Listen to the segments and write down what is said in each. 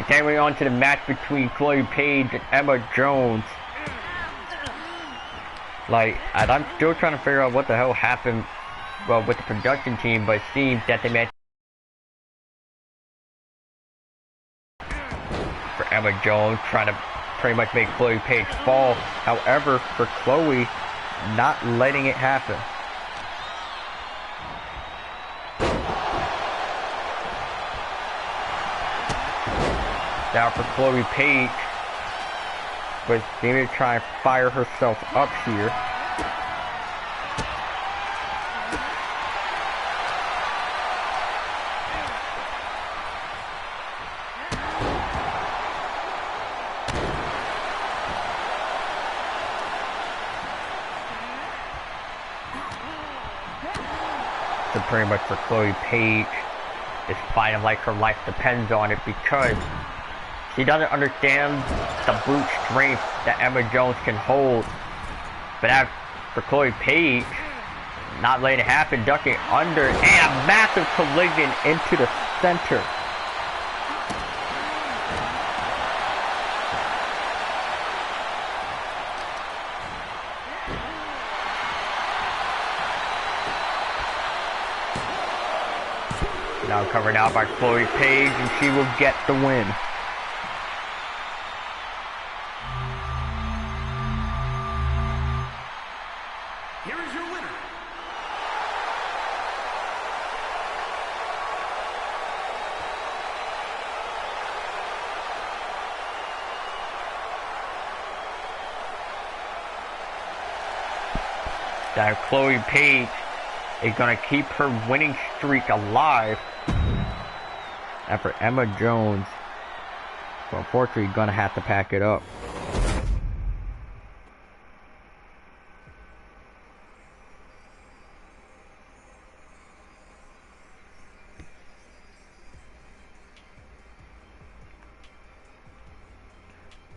Continuing on to the match between Chloe Paige and Emma Jones. Like, and I'm still trying to figure out what the hell happened, well, with the production team, but it seems that they managed for Emma Jones, trying to pretty much make Chloe Paige fall. However, for Chloe, not letting it happen. Now for Chloe Paige, but maybe to try and fire herself up here. So pretty much for Chloe Paige, it's fighting like her life depends on it, because she doesn't understand the brute strength that Emma Jones can hold. But as for Chloe Paige, not letting it happen, ducking under, and a massive collision into the center. Now covered out by Chloe Paige, and she will get the win. That Chloe Paige is going to keep her winning streak alive. And for Emma Jones, well, unfortunately, going to have to pack it up.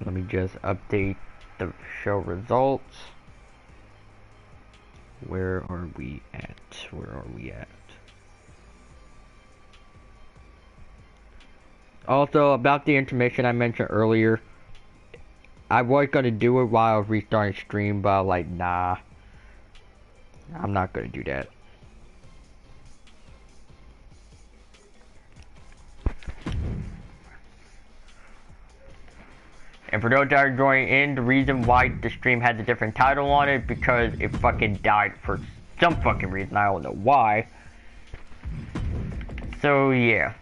Let me just update the show results. Where are we at? Where are we at? Also, about the intermission I mentioned earlier, I was going to do it while I was restarting stream, but I was like, nah, I'm not going to do that. And for those that are joining in, the reason why the stream has a different title on it, because it fucking died for some fucking reason, I don't know why. So yeah.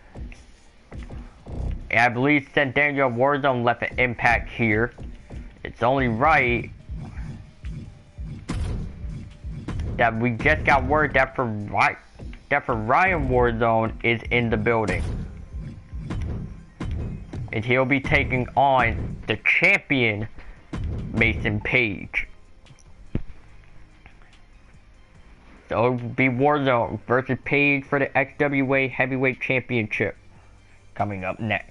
And I believe since Daniel Warzone left an impact here, it's only right that we just got word that for Ryan Warzone is in the building. And he'll be taking on the champion, Mason Paige. So it'll be Warzone versus Paige for the XWA Heavyweight Championship coming up next.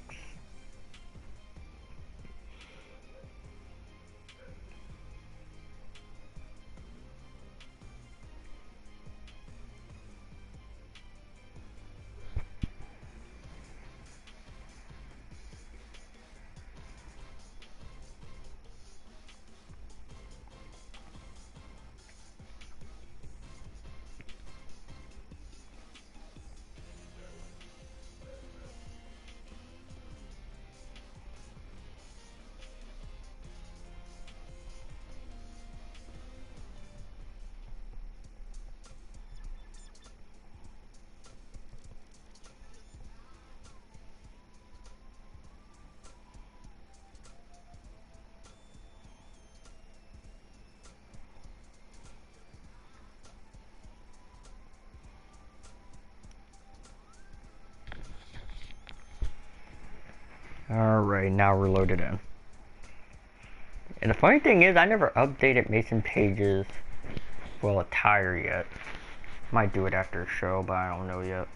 Alright, now we're loaded in. And the funny thing is, I never updated Mason Paige's, well, attire yet. Might do it after a show, but I don't know yet.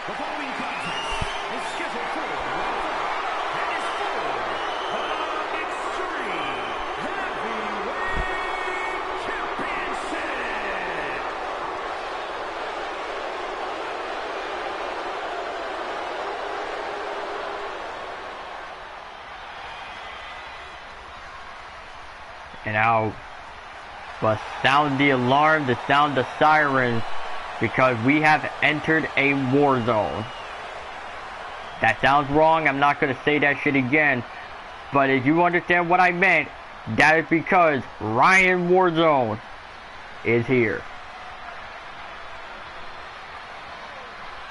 The following contest is scheduled for and is for the Extreme Heavyweight Championship. And now, but sound the alarm, to sound the sirens, because we have entered a war zone. That sounds wrong, I'm not going to say that shit again, but if you understand what I meant, that is because Ryan Warzone is here.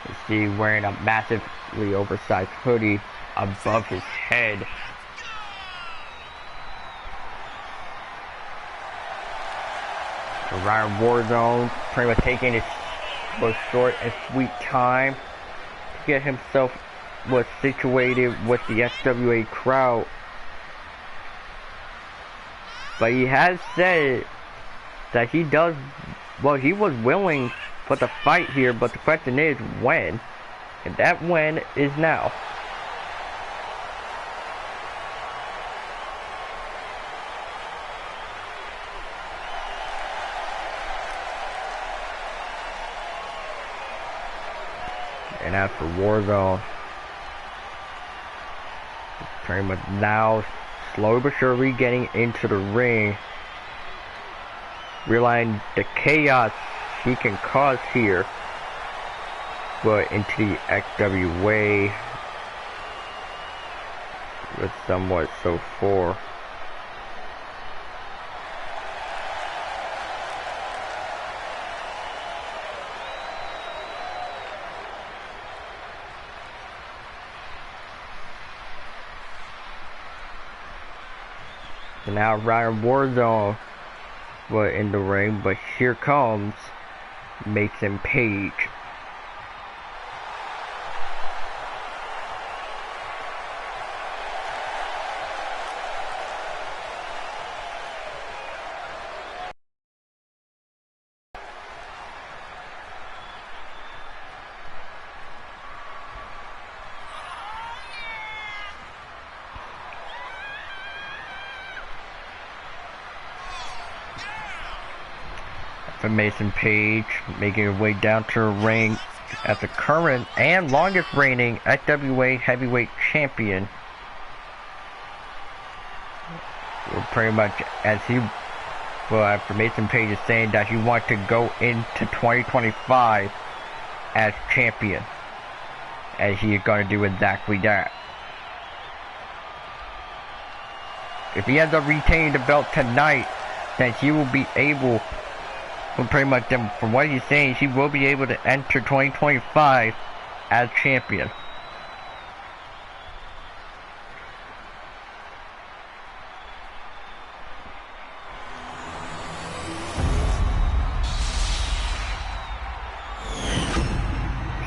You see, wearing a massively oversized hoodie above his head. Ryan Warzone pretty much taking his short and sweet time to get himself situated with the XWA crowd. But he has said that he does, well, he was willing for the fight here, but the question is when, and that when is now. And as for Warzone, pretty much now, slowly but surely getting into the ring, realizing the chaos he can cause here, but into the XWA with somewhat so forth. So now Ryan Warzone was in the ring, but here comes Mason Page. For Mason Page, making her way down to the ring as the current and longest reigning XWA Heavyweight Champion. Well, pretty much as he, well, after Mason Page is saying that he wants to go into 2025 as champion, and he is going to do exactly that. If he ends up retaining the belt tonight, then he will be able, well, pretty much from what he's saying, he will be able to enter 2025 as champion.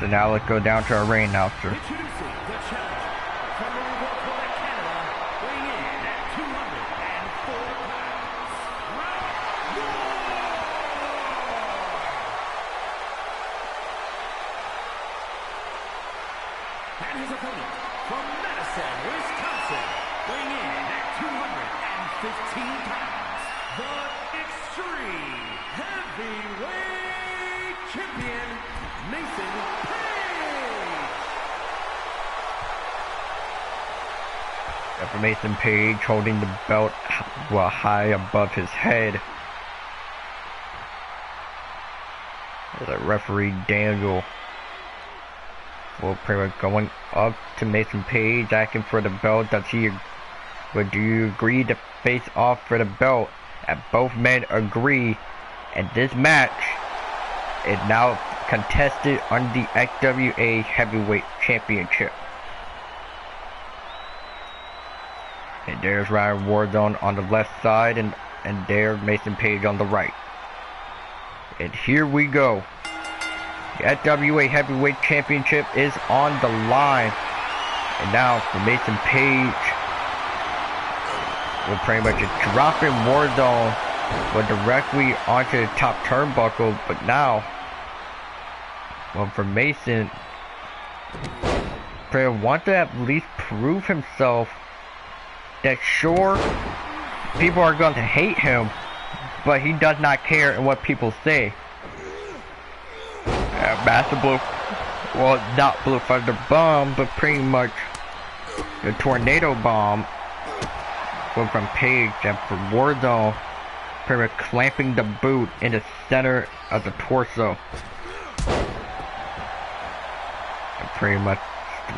So now let's go down to our ring announcer. Introducing the challenger from Louisville, Canada, weighing in at 204 pounds, and his opponent from Madison, Wisconsin, weighing in at 215 pounds, the Extreme Heavyweight Champion, Mason Page. After Mason Page holding the belt well high above his head, the referee Daniel will pretty much going up to Mason Page, asking for the belt. Do you agree to face off for the belt? And both men agree, and this match is now contested on the XWA Heavyweight Championship. And there's Ryan Warzone on the left side, and there's Mason Page on the right. And here we go. The XWA Heavyweight Championship is on the line. And now for Mason Page, we're pretty much dropping Warzone directly onto the top turnbuckle. But now, well, for Mason, Prayer wants to at least prove himself that sure, people are going to hate him, but he does not care what people say. Master Blue, well, not Blue Thunder Bomb, but pretty much the Tornado Bomb went from Page and for Warzone, pretty much clamping the boot in the center of the torso. And pretty much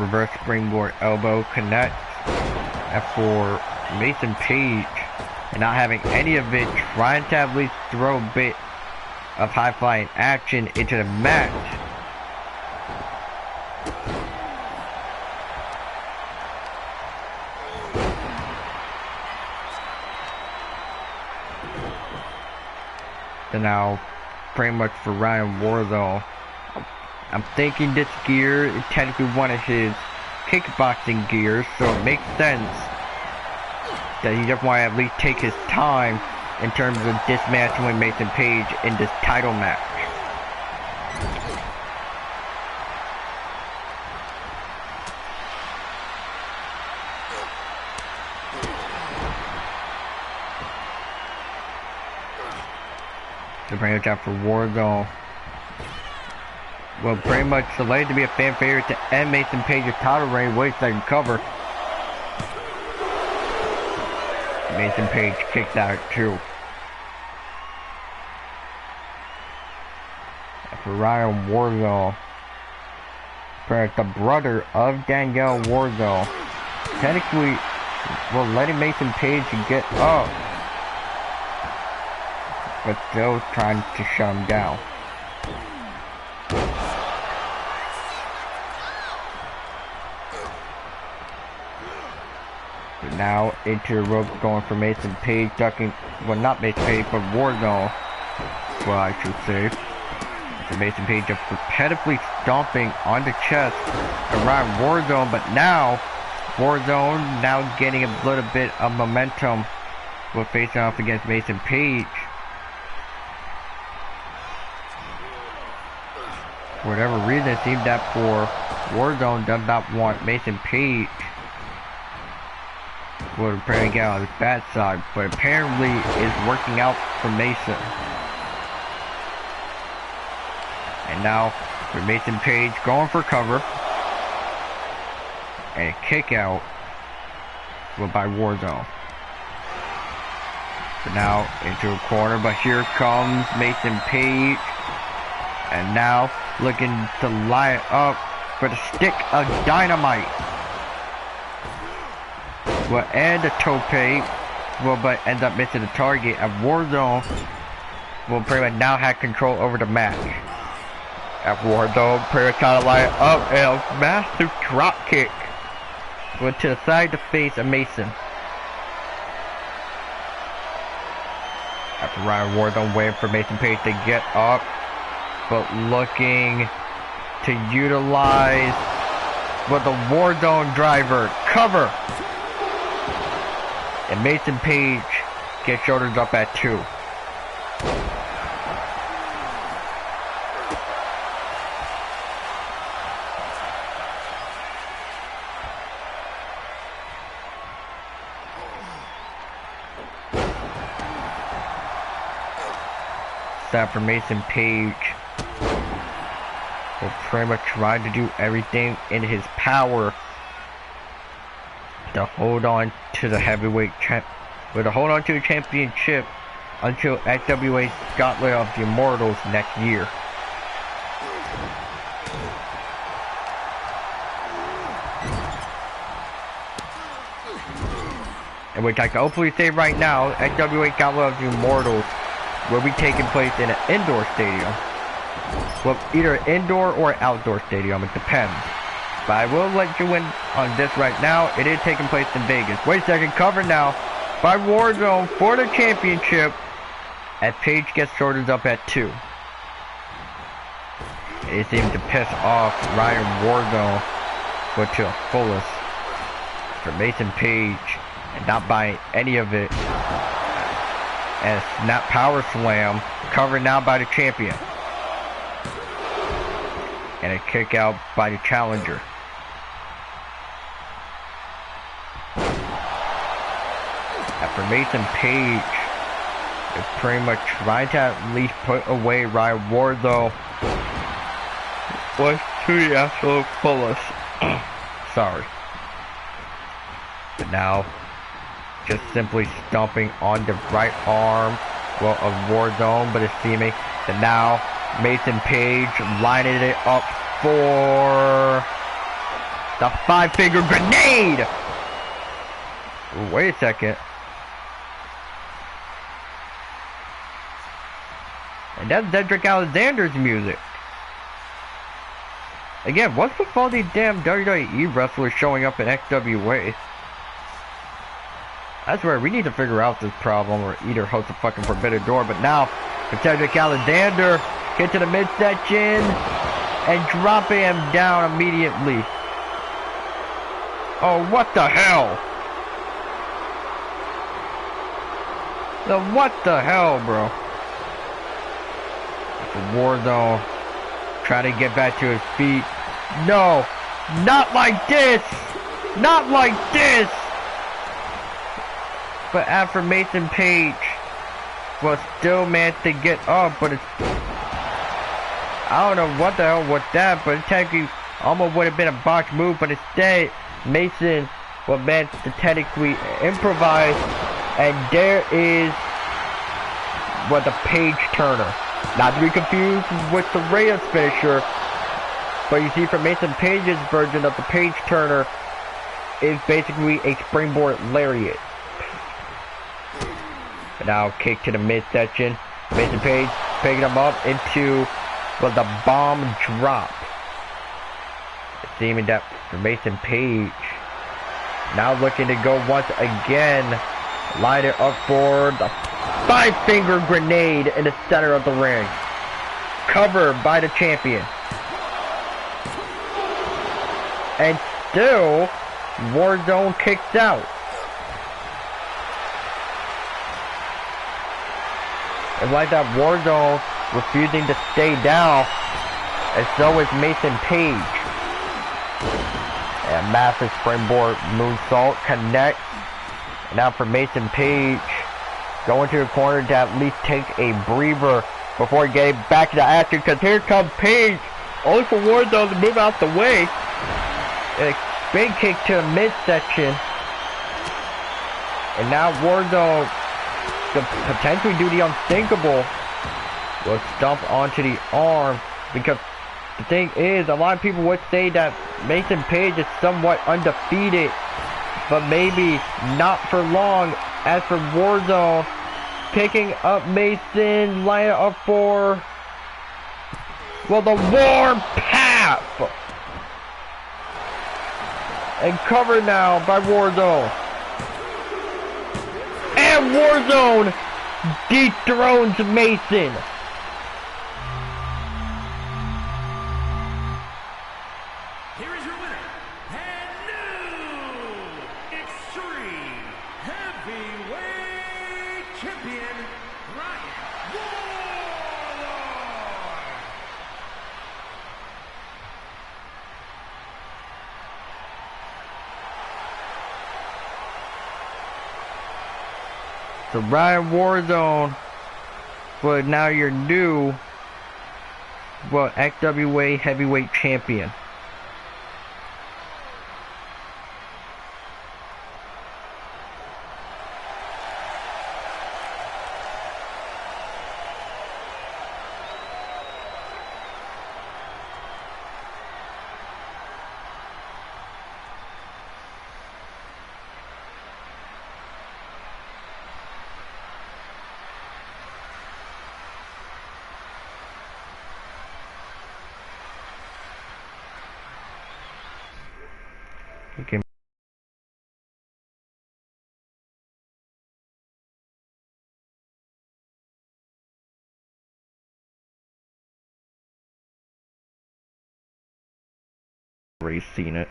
reverse springboard elbow connects. And for Mason Page, and not having any of it, trying to at least throw a bit of high-flying action into the match. So now, pretty much for Ryan Warzone, I'm thinking this gear is technically one of his kickboxing gears, so it makes sense that he doesn't want to at least take his time in terms of dismantling Mason Page in this title match. So pretty much out for Warzone. Well, pretty much selected to be a fan favorite to end Mason Page's title reign. Wait a second, cover. Mason Page kicks out at 2. For Ryan Warzone, the brother of Danielle Warzone, technically, we're letting Mason Page get up, but still trying to shut him down. Now into the rope, going for Mason Page, ducking, well, not Mason Page, but Warzone, well, I should say. So Mason Page just repetitively stomping on the chest around Warzone, but now Warzone now getting a little bit of momentum with facing off against Mason Page. For whatever reason, it seemed that for Warzone does not want Mason Page would probably get on his bad side, but apparently is working out for Mason. And now for Mason Page going for cover, and a kick out by Warzone. So now into a corner, but here comes Mason Page, and now looking to line up for the stick of dynamite. Well, and the tope, well, but ends up missing the target. And Warzone will pretty much now have control over the match. At Warzone, pretty much trying to line up, and a massive drop kick went to the side of the face of Mason. After Ryan Warzone waiting for Mason Page to get up, but looking to utilize with the Warzone driver cover. And Mason Page gets shoulders up at 2. Stop for Mason Page. Will pretty much try to do everything in his power to hold on to the heavyweight championship until XWA Gauntlet of the Immortals next year. And which I can hopefully say right now, XWA Gauntlet of the Immortals will be taking place in an indoor stadium. Well, either indoor or outdoor stadium, it depends. But I will let you in on this right now. It is taking place in Vegas. Wait a second, cover now by Warzone for the championship. As Page gets shoulders up at 2. It seemed to piss off Ryan Warzone, but to the fullest. For Mason Page, and not buying any of it. And a snap power slam, covered now by the champion. And a kick out by the challenger. After Mason Page is pretty much trying to at least put away Ryan Wardlow was to the absolute fullest. Sorry. But now, just simply stomping on the right arm, well, of Warzone, but it's seeming that now Mason Page lining it up for the 5-finger grenade. Ooh, wait a second. And that's Cedric Alexander's music. Again, what's with all these damn WWE wrestlers showing up in XWA? I swear, we need to figure out this problem or either host a fucking Forbidden Door. But now, for Cedric Alexander, get to the midsection and dropping him down immediately. Oh, what the hell? What the hell, bro? Warzone trying to get back to his feet. No, not like this. Not like this. But after Mason Page was still managed to get up, but it's, I don't know what the hell was that, but it technically almost would have been a botch move, but instead Mason was managed to technically improvise, and there is what the Page Turner. Not to be confused with the Reyes finisher, but you see from Mason Page's version of the Page Turner is basically a springboard lariat. And now kick to the midsection. Mason Page picking him up into the bomb drop. It's seeming that for Mason Page now looking to go once again, line it up for the 5-finger grenade in the center of the ring. Covered by the champion. And still, Warzone kicks out. And like that, Warzone refusing to stay down. And so is Mason Page. And massive springboard moonsault connects. And now for Mason Page, going to the corner to at least take a breather before getting back to the action, because here comes Page, only for Warzone to move out the way. And a big kick to the midsection. And now Warzone, to potentially do the unthinkable, will stomp onto the arm, because the thing is, a lot of people would say that Mason Page is somewhat undefeated, but maybe not for long. As for Warzone, picking up Mason, line up for, well, the warm path. And covered now by Warzone. And Warzone dethrones Mason. Here is your winner, and new Extreme Heavyweight Champion, Ryan Warlord. So Ryan Warzone, but now you're new, well, XWA Heavyweight Champion. You can already seen it.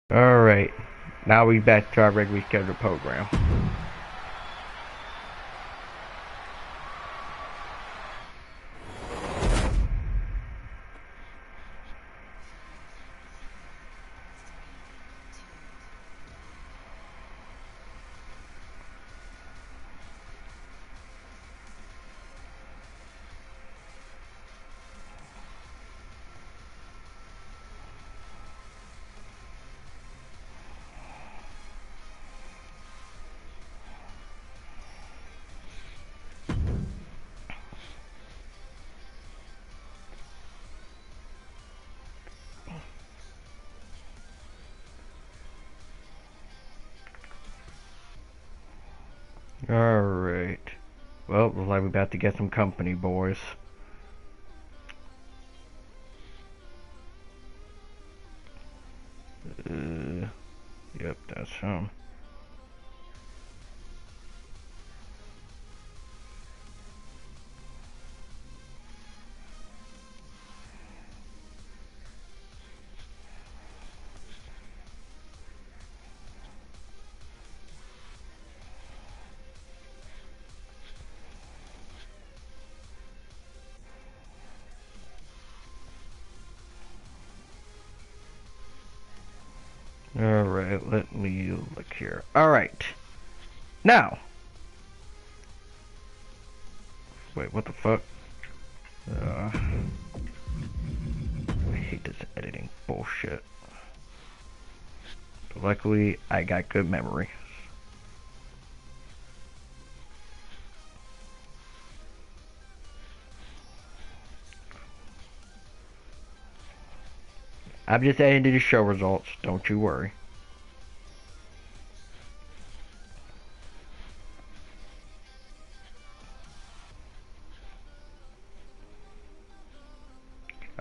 Alright, now we back to our regularly scheduled program. Alright. Well, looks like we're about to get some company, boys. Yep, that's him. Alright, let me look here. Alright. Now. Wait, what the fuck? I hate this editing bullshit. But luckily, I got good memory. I'm just adding to the show results, don't you worry.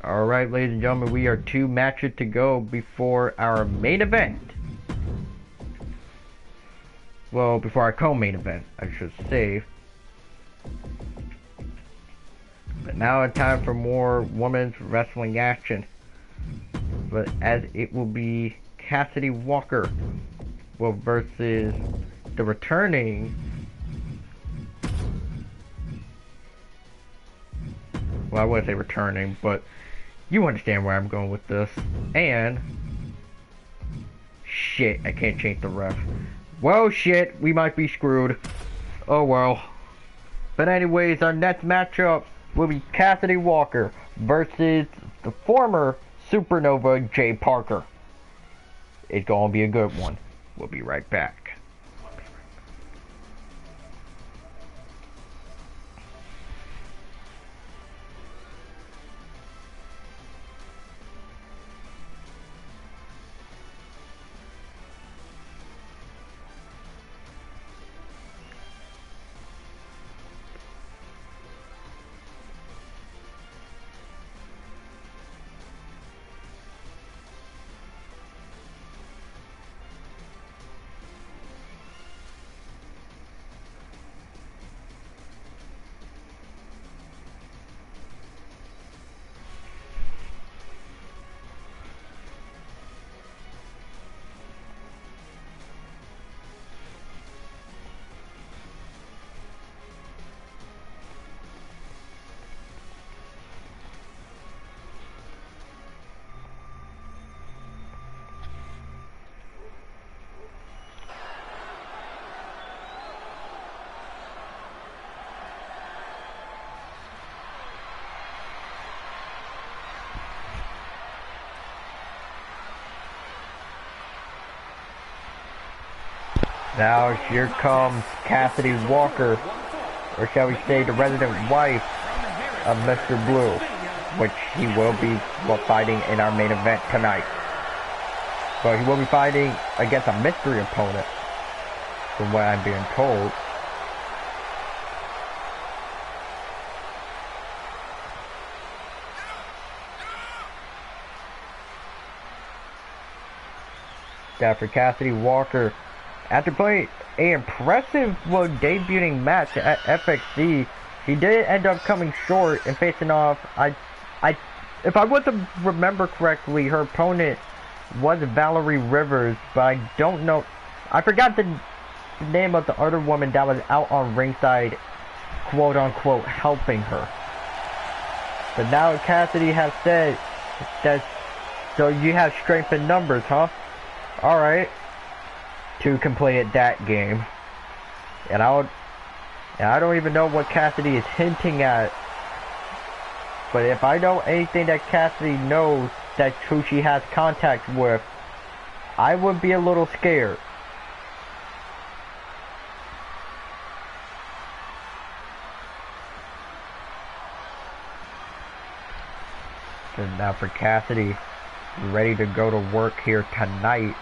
Alright, ladies and gentlemen, we are 2 matches to go before our main event. Well, before our co-main event, I should say. But now it's time for more women's wrestling action. But as it will be Cassidy Walker versus the returning, well, I wouldn't say returning, but you understand where I'm going with this. And shit, I can't change the ref. Well, shit, we might be screwed. Oh well. But anyways, our next matchup will be Cassidy Walker versus the former Supernova Jay Parker. It's gonna be a good one. We'll be right back. Now here comes Cassidy Walker, or shall we say the resident wife of Mr. Blue, which he will be fighting in our main event tonight. But he will be fighting against a mystery opponent, from what I'm being told. For Cassidy Walker, after playing an impressive debuting match at FXC, he did end up coming short and facing off, if I was to remember correctly, her opponent was Valerie Rivers, but I don't know. I forgot the name of the other woman that was out on ringside, quote unquote, helping her. But now Cassidy has said that, so you have strength in numbers, huh? Alright. Two completed that game. And I don't even know what Cassidy is hinting at. But if I know anything that Cassidy knows that who she has contact with, I would be a little scared. And now for Cassidy, ready to go to work here tonight.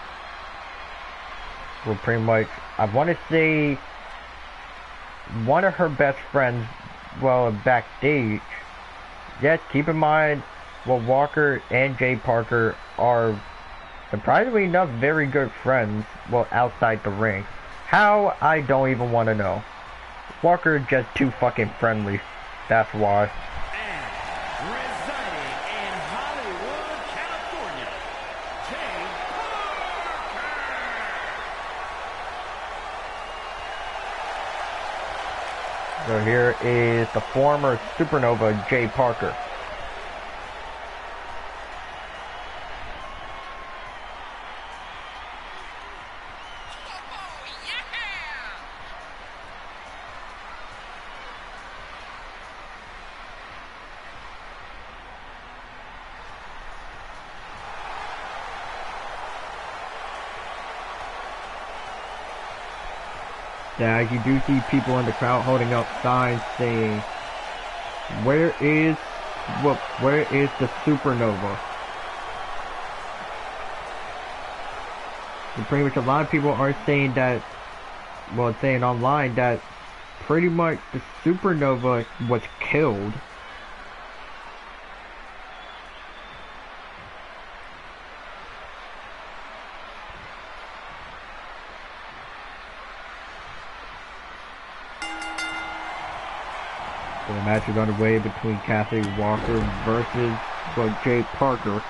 We're pretty much, I want to say, one of her best friends, well, backstage. Yes, keep in mind, well, Walker and Jay Parker are, surprisingly enough, very good friends, well, outside the ring. How? I don't even want to know. Walker is just too fucking friendly. That's why. And residing in Hollywood, California, Jay Parker. So here is the former Supernova, Jay Parker. Yeah, you do see people in the crowd holding up signs saying, where is the Supernova? And pretty much a lot of people are saying that, well, saying online that pretty much the Supernova was killed. So the match is underway between Cassidy Walker versus Jay Parker.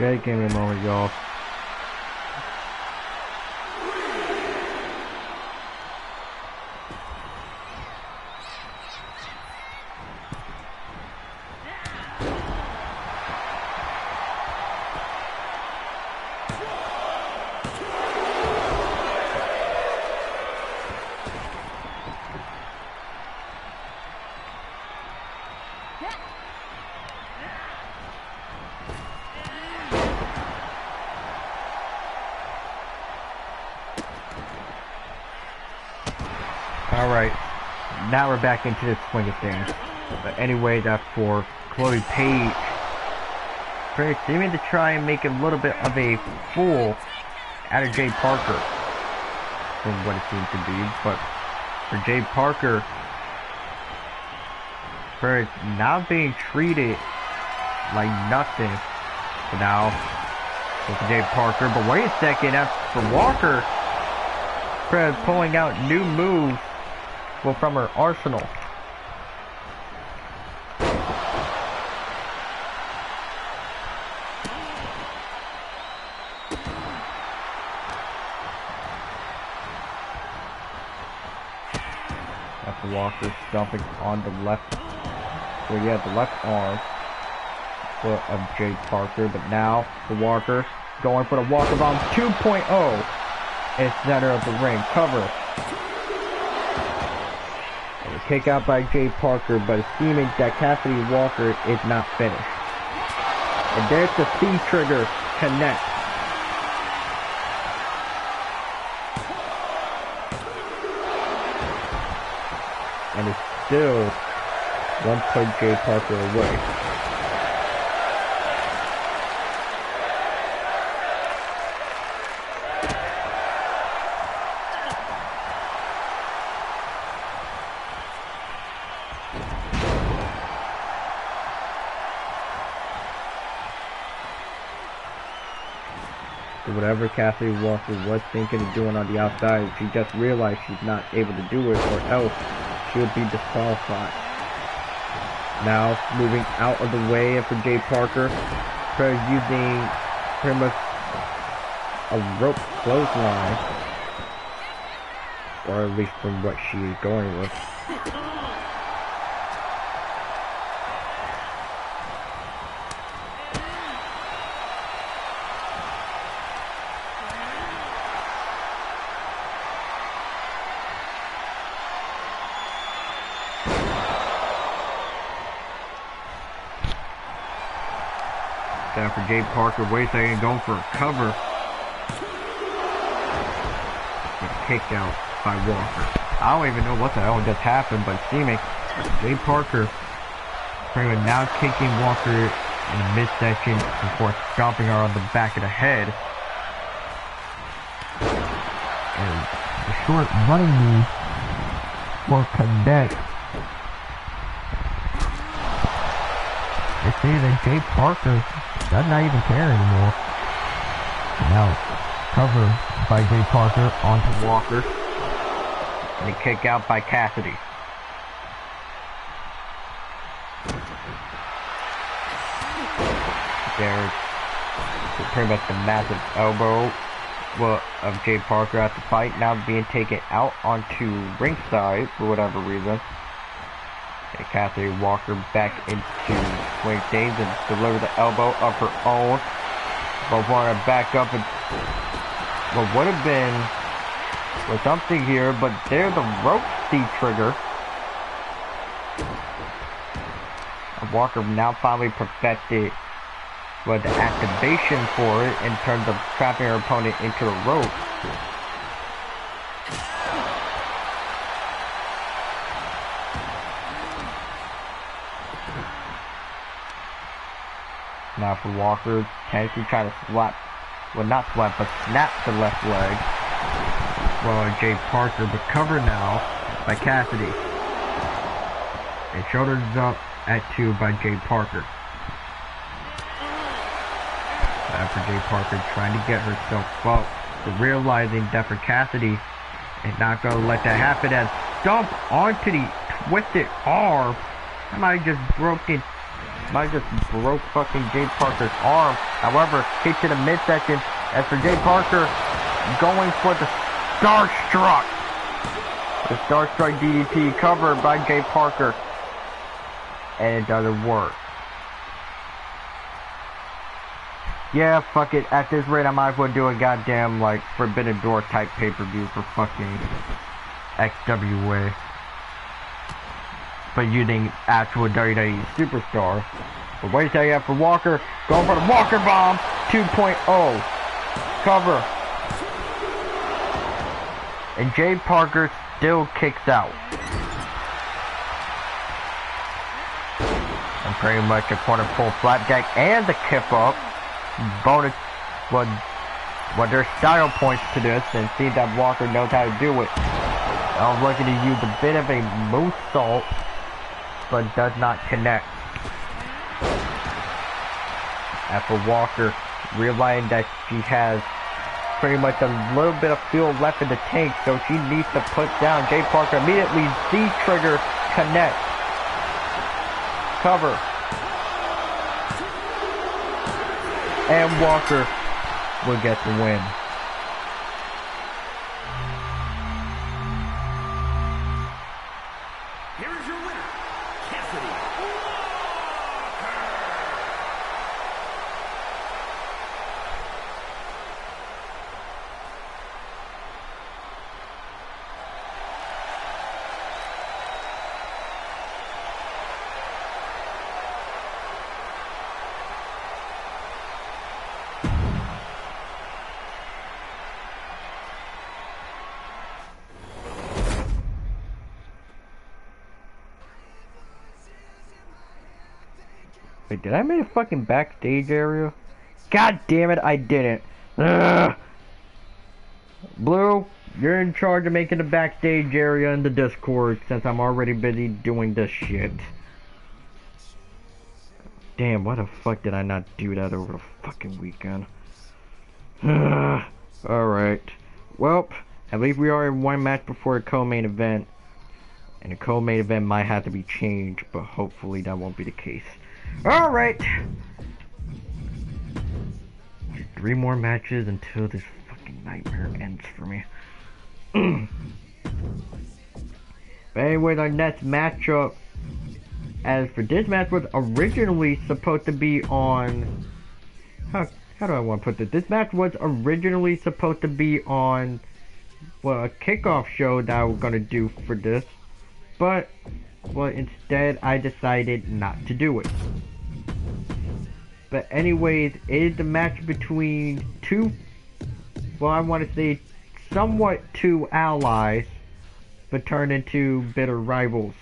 Okay, give me a moment, y'all. Alright, now we're back into the swing of things. But anyway, that's for Chloe Page. Seeming to try and make a little bit of a fool out of Jay Parker, from what it seems to be. But for Jay Parker, for not being treated like nothing for now, for Jay Parker. But wait a second, that's for Walker, pulling out new moves, well, from her arsenal. That's Walker stomping on the left, well, yeah, the left arm foot of Jay Parker. But now the Walker going for the Walker Bomb 2.0. in center of the ring. Cover. And a kick out by Jay Parker, but it's seeming that Cassidy Walker is not finished. And there's the C trigger connect. And it's still one point Jay Parker away. So whatever Cassidy Walker was thinking of doing on the outside, she just realized she's not able to do it, or else she'll be disqualified. Now moving out of the way for Jay Parker, using pretty much a rope clothesline, or at least from what she is going with. Down for Jay Parker, wait a second, going for a cover. It's kicked out by Walker. I don't even know what the hell just happened, but seeming Jay Parker pretty much now kicking Walker in the midsection before stomping her on the back of the head. And the short running knee will connect. They say that Jay Parker does not even care anymore. Now, cover by Jay Parker onto Walker. And a kick out by Cassidy. There's pretty much the massive elbow of Jay Parker at the fight, now being taken out onto ringside for whatever reason. And Cassidy Walker back into swing things and deliver the elbow of her own. But want to back up and what would have been something here, but there's the rope C trigger. And Walker now finally perfected the activation for it in terms of trapping her opponent into the rope. Now for Walker, technically trying to slap, well not slap, but snap the left leg. Well, Jay Parker, but covered now by Cassidy. And shoulders up at 2 by Jay Parker. After Jay Parker trying to get herself up, but realizing that for Cassidy is not going to let that happen, and stomp onto the twisted arm. I might just broke fucking Jay Parker's arm. However, hit to the midsection as for Jay Parker going for the Starstruck. The Starstruck DDT covered by Jay Parker. And it doesn't work. Yeah, fuck it. At this rate, I might as well do a goddamn, like, Forbidden Door type pay-per-view for fucking XWA. But using actual WWE superstars. But wait a second, for Walker, going for the Walker Bomb 2.0. Cover. And Jay Parker still kicks out. And pretty much a corner pull flapjack and the kip up. Bonus, well, there's style points to this, and see that Walker knows how to do it. I'm looking to use a bit of a moonsault, but does not connect. After Walker realizing that she has pretty much a little bit of fuel left in the tank, so she needs to put down Jay Parker. Immediately, Z trigger connect. Cover. And Walker will get the win. Here is your winner, Cassidy Walker. Wait, did I make a fucking backstage area? God damn it, I didn't. Ugh. Blue, you're in charge of making the backstage area in the Discord since I'm already busy doing this shit. Damn, why the fuck did I not do that over the fucking weekend? Alright. Well, at least we are in one match before the co-main event. And the co-main event might have to be changed, but hopefully that won't be the case. Alright! 3 more matches until this fucking nightmare ends for me. But anyway, our next matchup, as for this match, was originally supposed to be on... How do I want to put this? This match was originally supposed to be on, well, a kickoff show that I was going to do for this. But, well, instead I decided not to do it. But anyways, it is the match between two, well, I want to say somewhat two allies, but turned into bitter rivals,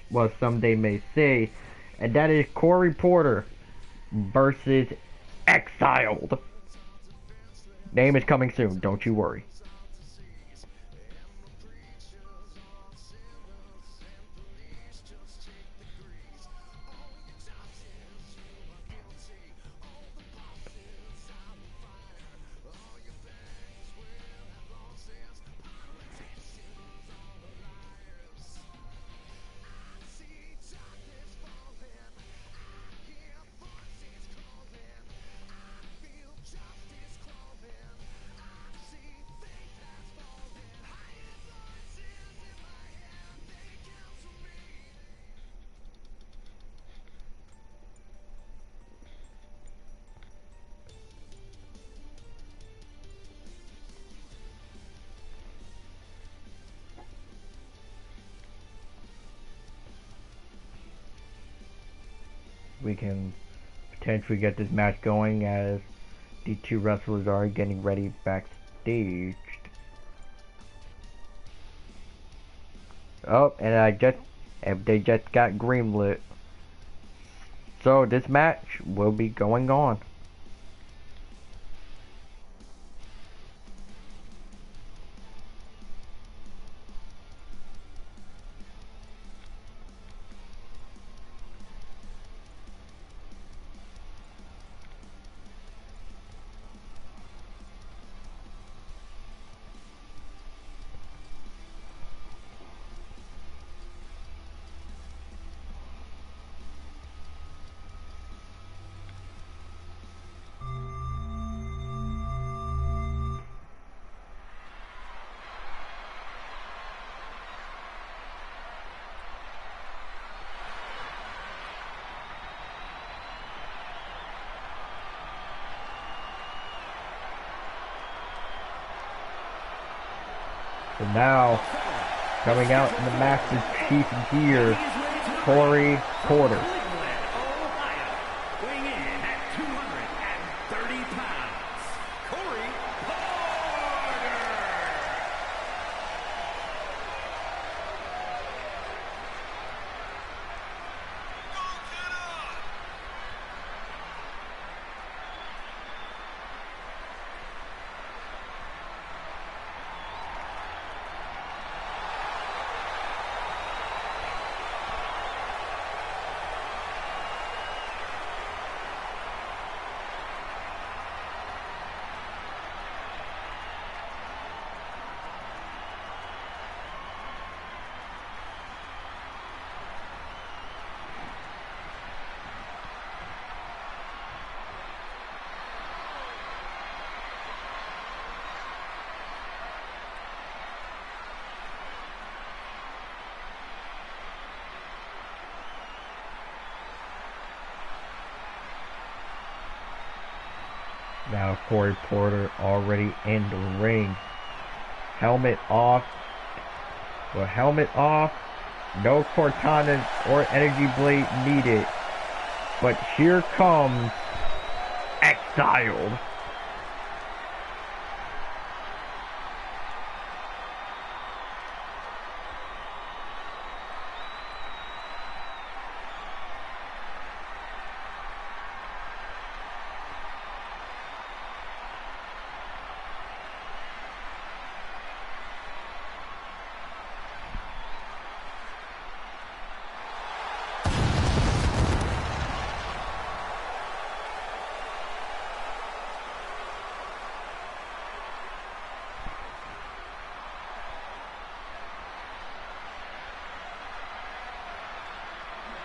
well, some they may say. And that is Corey Porter versus Exiled. Name is coming soon, don't you worry. We can potentially get this match going as the two wrestlers are getting ready backstage. Oh, and they just got greenlit. So this match will be going on. So now, coming out in the Master Chief gear, Corey Porter. Weighing in at 230 pounds, Corey Porter. Now Corey Porter already in the ring. Helmet off. Well, helmet off. No Cortana or Energy Blade needed. But here comes Exiled.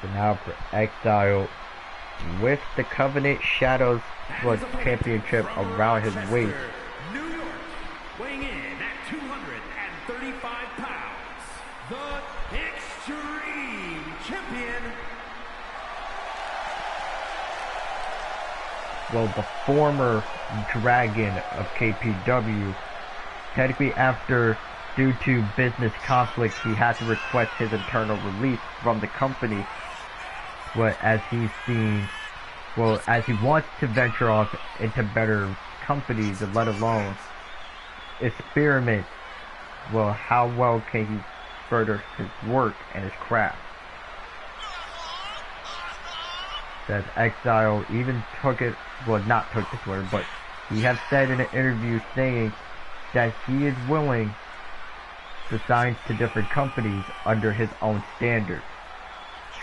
So now for Exile, with the Covenant Shadows Championship around his waist. New York, weighing in at 235 pounds, the Extreme Champion. Well, the former Dragon of KPW, technically due to business conflict, he had to request his internal release from the company. But as he's seen, well, as he wants to venture off into better companies, and let alone experiment, well, how well can he further his work and his craft? That Exile even took it, well, not took this word, but he has said in an interview saying that he is willing to sign to different companies under his own standards.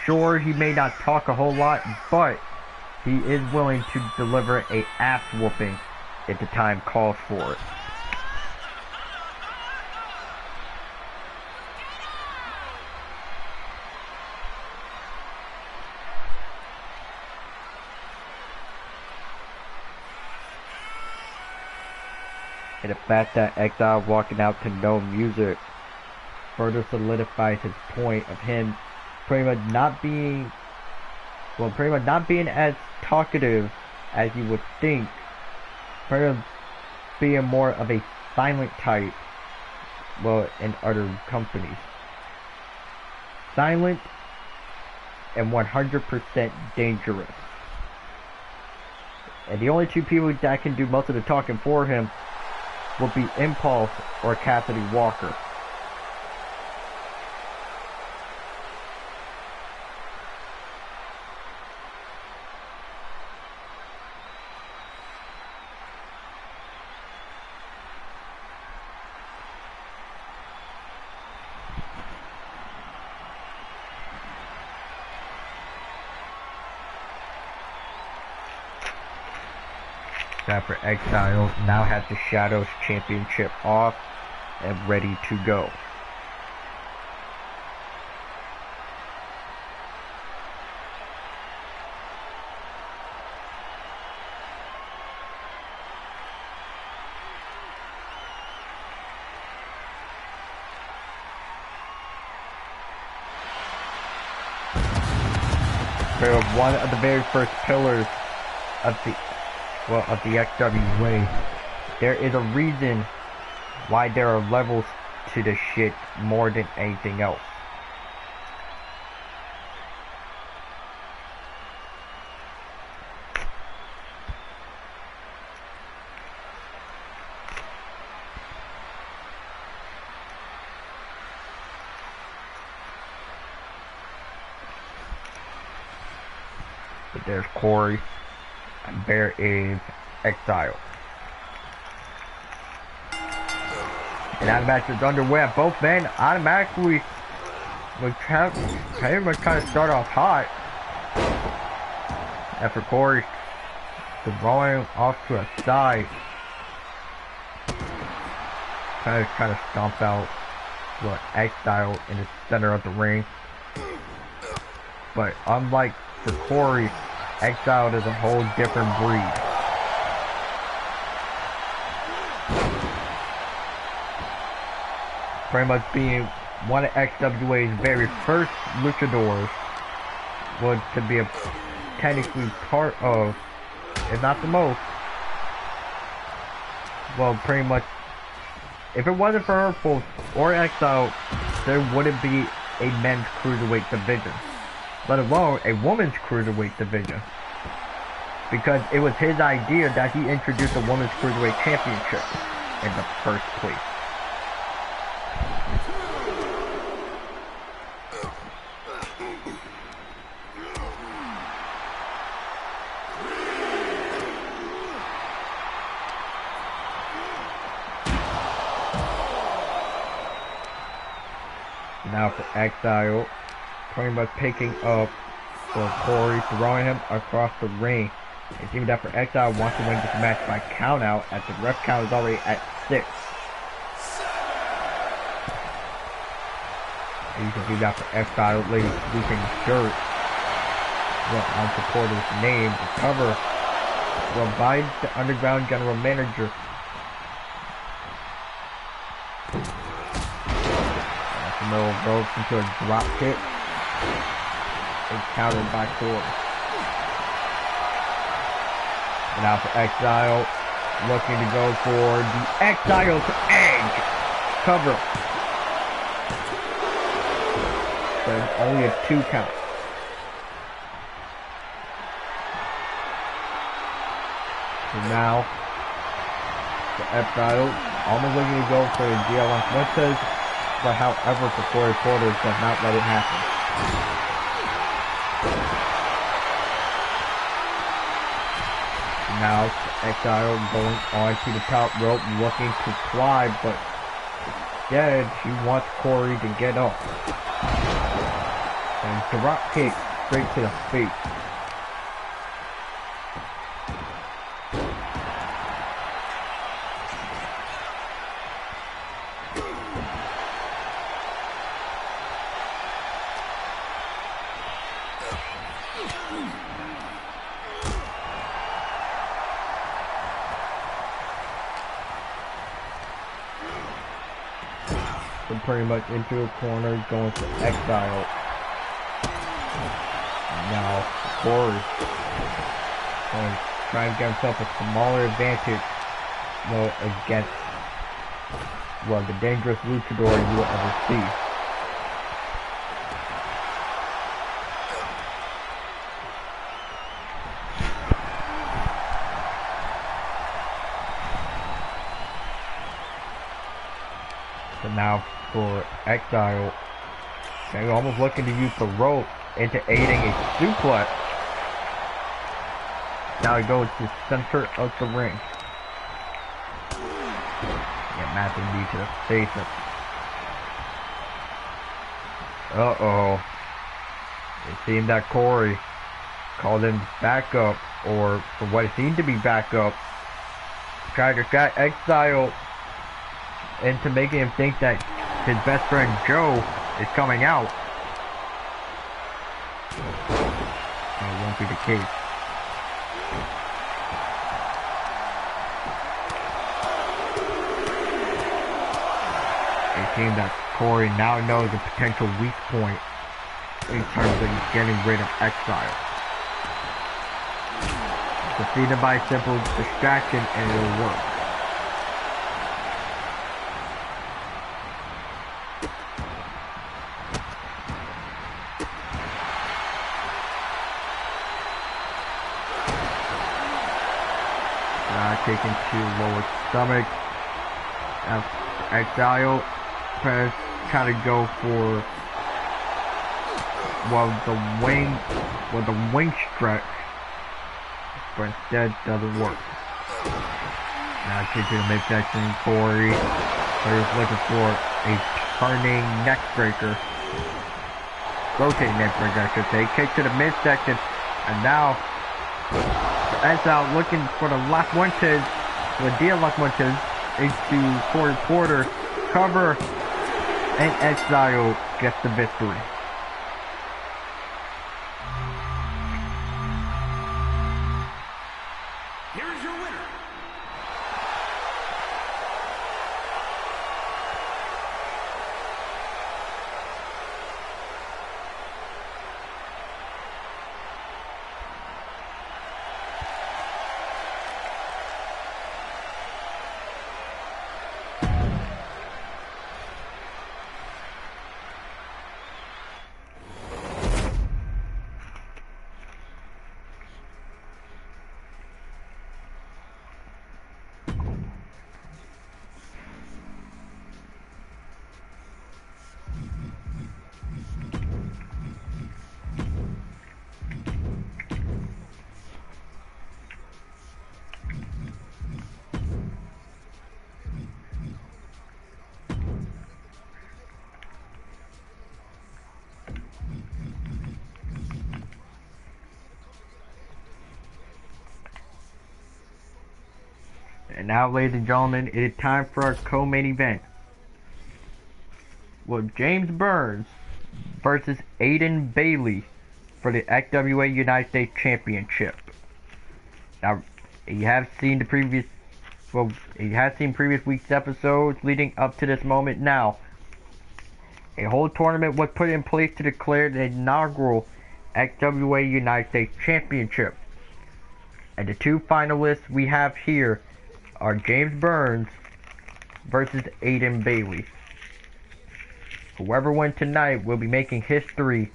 Sure, he may not talk a whole lot, but he is willing to deliver a ass whooping if the time calls for it. And the fact that Exile walking out to no music further solidifies his point of him pretty much not being as talkative as you would think, pretty much being more of a silent type, well, in other companies. Silent and 100% dangerous. And the only two people that can do most of the talking for him will be Impulse or Cassidy Walker. That for Exile now has the Shadows Championship off and ready to go. So one of the very first pillars of the XWA, there is a reason why there are levels to this shit more than anything else. But there's Corey. And there is Exile. And that match is underway. Both men automatically would pretty much kind of start off hot. After Corey throwing off to a side. Kind of stomp out Exile in the center of the ring. But unlike for Corey, Exile is a whole different breed. Pretty much being one of XWA's very first luchadors, was to be a technically part of, if not the most, well, pretty much, if it wasn't for Hurtful or Exile, there wouldn't be a men's cruiserweight division, let alone a women's cruiserweight division, because it was his idea that he introduced the women's cruiserweight championship in the first place. Now for Exile, pretty much picking up for Corey, throwing him across the ring. It seems that for Exile wants to win this match by count out, as the ref count is already at 6. And you can see that for Exile losing shirt on supporter's name. The cover revives the Underground general manager. Middle ropes into a drop kick. It's countered by Corey. And now for Exile, looking to go for the Exile to Edge. Cover. But only a 2 count. So now, the Exile, almost looking to go for the DL on Fuentes. But however, the Corey Porter does not let it happen. Now, Exile going onto the top rope, looking to fly, but instead, she wants Corey to get up. And drop kick straight to the face. Pretty much into a corner, going for Exile. Now, Corey trying to get himself a smaller advantage, against, the dangerous luchador you will ever see. So now, for Exile, they're almost looking to use the rope into aiding a suplex. Now he goes to center of the ring. Yeah, massive knee to the face. Uh-oh. It seemed that Corey called him back up, or for what it seemed to be back up, tried to get Exile into making him think that his best friend Joe is coming out. That won't be the case. It seems that Corey now knows the potential weak point in terms of getting rid of Exile. Defeated by a simple distraction and it'll work. Taken to lower stomach. Exile trying to go for the wing stretch, but instead doesn't work. Now taking the midsection, Corey. He's looking for a turning neck breaker, rotating neck breaker, I should say. Kick to the midsection, and now Exile looking for the La Fuentes, the Dia La Fuentes into Corey Porter, cover, and Exile gets the victory. Here is your winner. And now, ladies and gentlemen, it is time for our co-main event. With James Burns versus Aiden Bailey for the XWA United States Championship. Now, you have seen the previous, well, you have seen previous week's episodes leading up to this moment. Now, a whole tournament was put in place to declare the inaugural XWA United States Championship. And the two finalists we have here are James Burns versus Aiden Bailey. Whoever wins tonight will be making history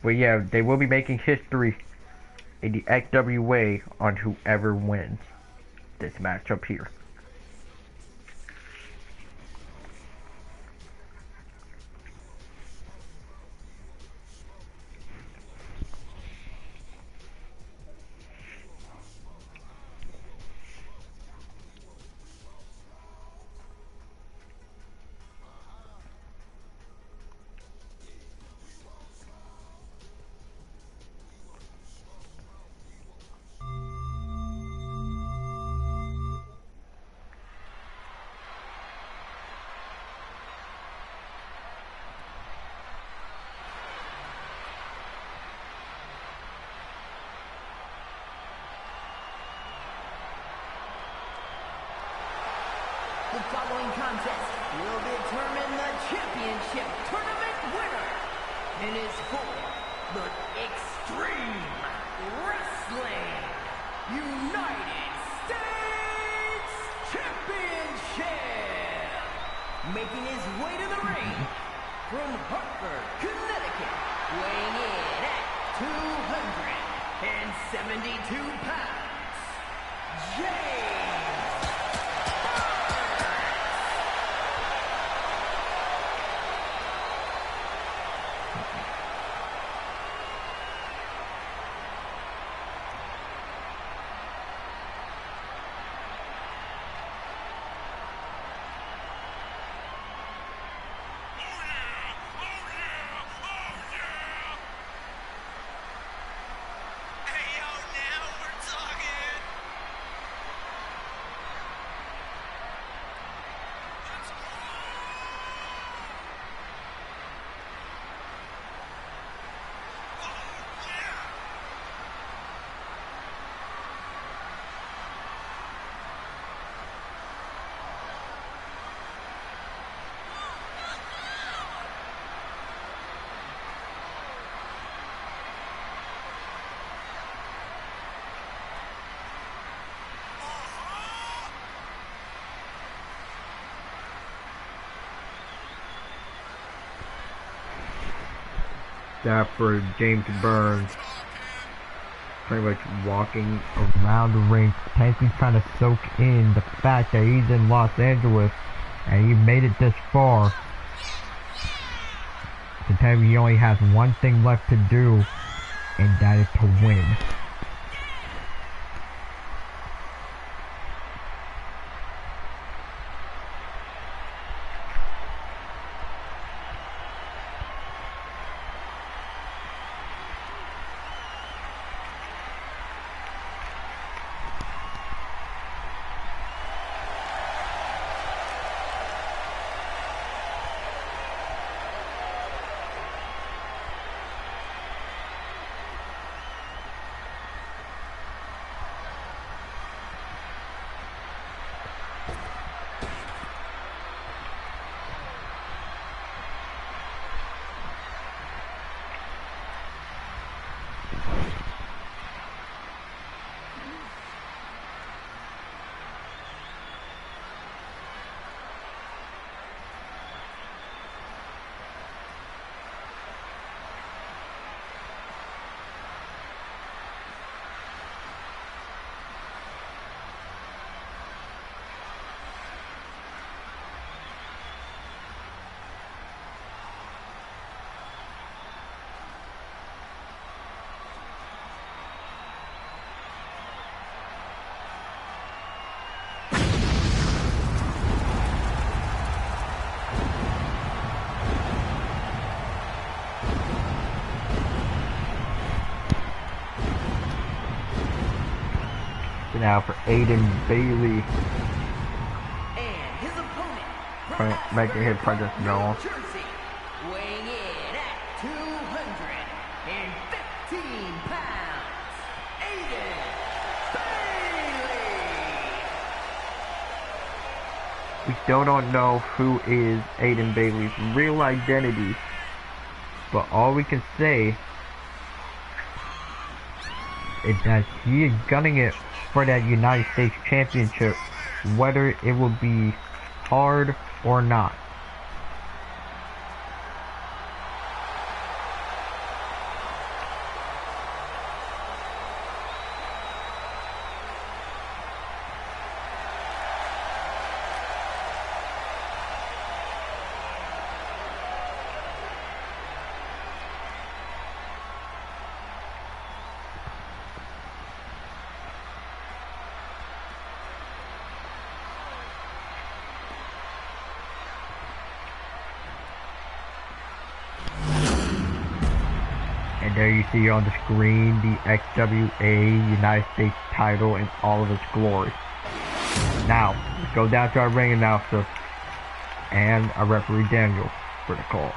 they will be making history in the XWA on whoever wins this matchup here. The following contest will determine the championship tournament winner and is for the Extreme Wrestling United States Championship. Making his way to the ring from Hartford, Connecticut, weighing in at 272 pounds, James. That for James Burns, pretty much walking around the ring, potentially trying to soak in the fact that he's in Los Angeles and he made it this far. To tell you he only has one thing left to do, and that is to win. Now for Aiden Bailey, And his opponent, making his presence known. Jersey, weighing in at 272 pounds, Aiden Bailey. We still don't know who is Aiden Bailey's real identity, but all we can say is that he is gunning it for that United States Championship, whether it will be hard or not. And there you see on the screen the XWA United States title in all of its glory. Now, let's go down to our ring announcer and our referee Daniel for the call.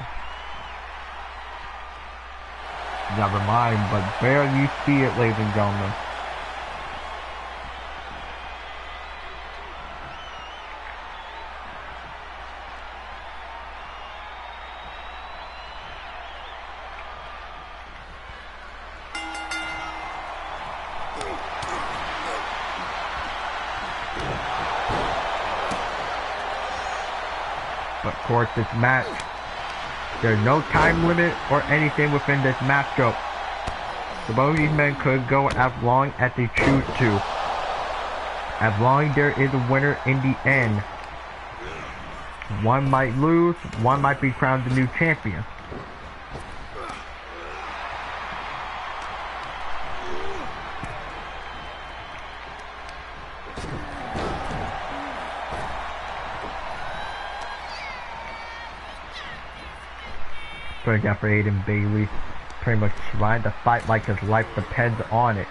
Never mind, but there you see it, ladies and gentlemen. But of course, this match, there's no time limit or anything within this matchup. So both of these men could go as long as they choose to. As long as there is a winner in the end. One might lose, one might be crowned the new champion. Putting down for Aiden Bailey, pretty much trying to fight like his life depends on it.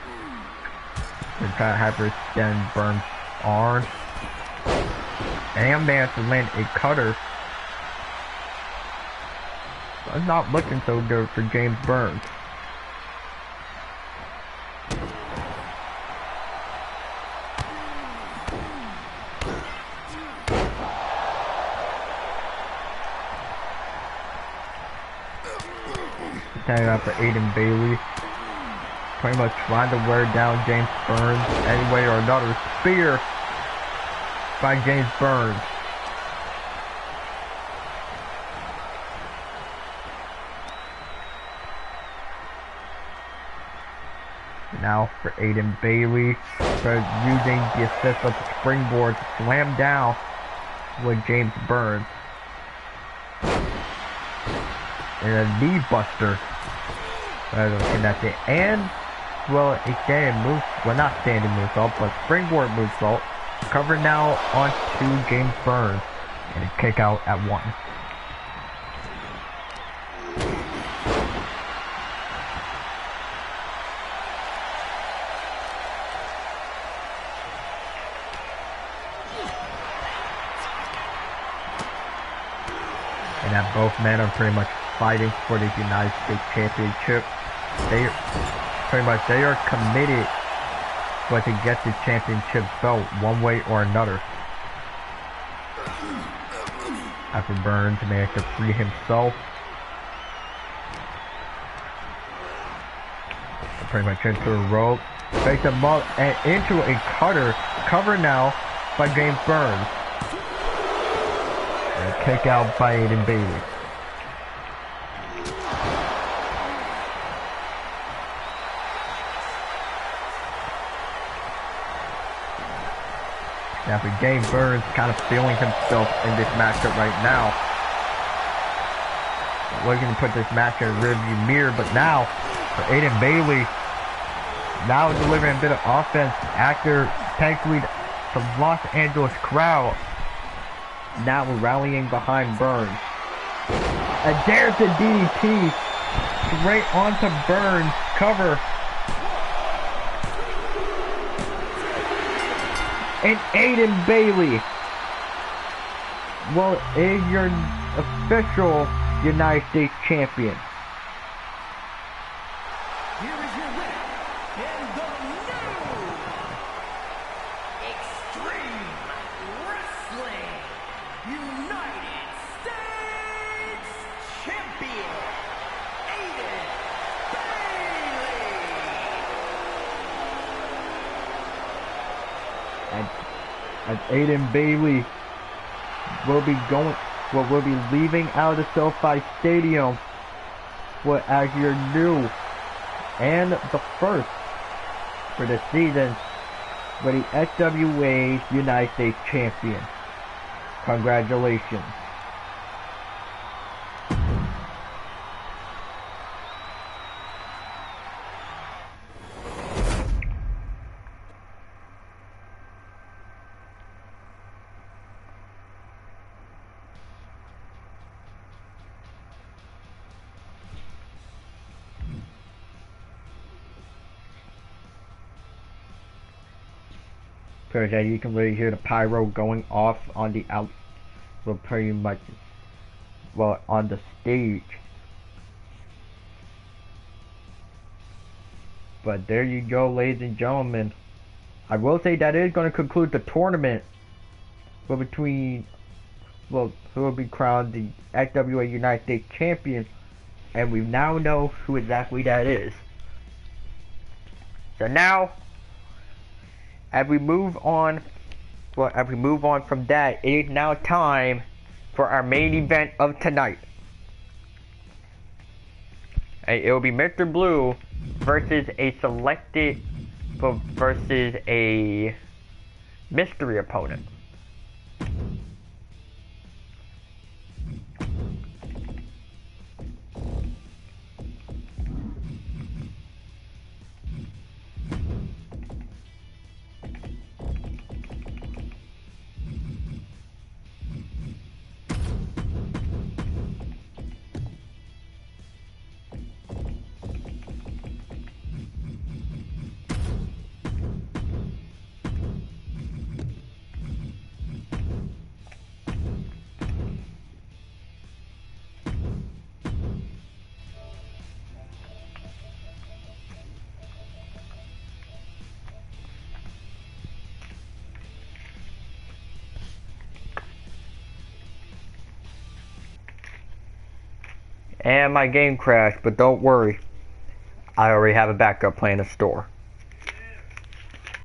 They're trying to have her extend Burns' arms. And managed to land a cutter. But it's not looking so good for James Burns. Tagging out for Aiden Bailey. Pretty much trying to wear down James Burns any way or another. Spear by James Burns. Now for Aiden Bailey, for using the assist of the springboard to slam down with James Burns. And a knee buster. Connected. And, well, a standing move, well, not standing moonsault, but springboard moonsault. Covered now onto James Burns. And a kick out at 1. And that both men are pretty much fighting for the United States Championship. They are committed to get the championship belt one way or another. After Burns managed to free himself. Pretty much into a rope. Fakes him up and into a cutter. Cover now by James Burns. And a kick out by Aiden Bailey. Now for James Burns kind of feeling himself in this matchup right now. We're going to put this match in a rearview mirror, but now for Aiden Bailey, now delivering a bit of offense after thankfully the Los Angeles crowd now rallying behind Burns. And there's the DDT straight onto Burns, cover. And Aiden Bailey, well, is your official United States champion. Here is your winner, in the new Extreme Wrestling United States Champion, Aiden And Aiden Bailey will be leaving out of the SoFi Stadium as your new and the first for the season for the XWA United States Champion. Congratulations. Because as you can really hear the pyro going off on the pretty much, on the stage. But there you go, ladies and gentlemen. I will say that is going to conclude the tournament. Who will be crowned the XWA United States Champion. And we now know who exactly that is. So now, as we move on from that, it is now time for our main event of tonight. It will be Mr. Blue versus a mystery opponent. And my game crashed, but don't worry. I already have a backup plan in store.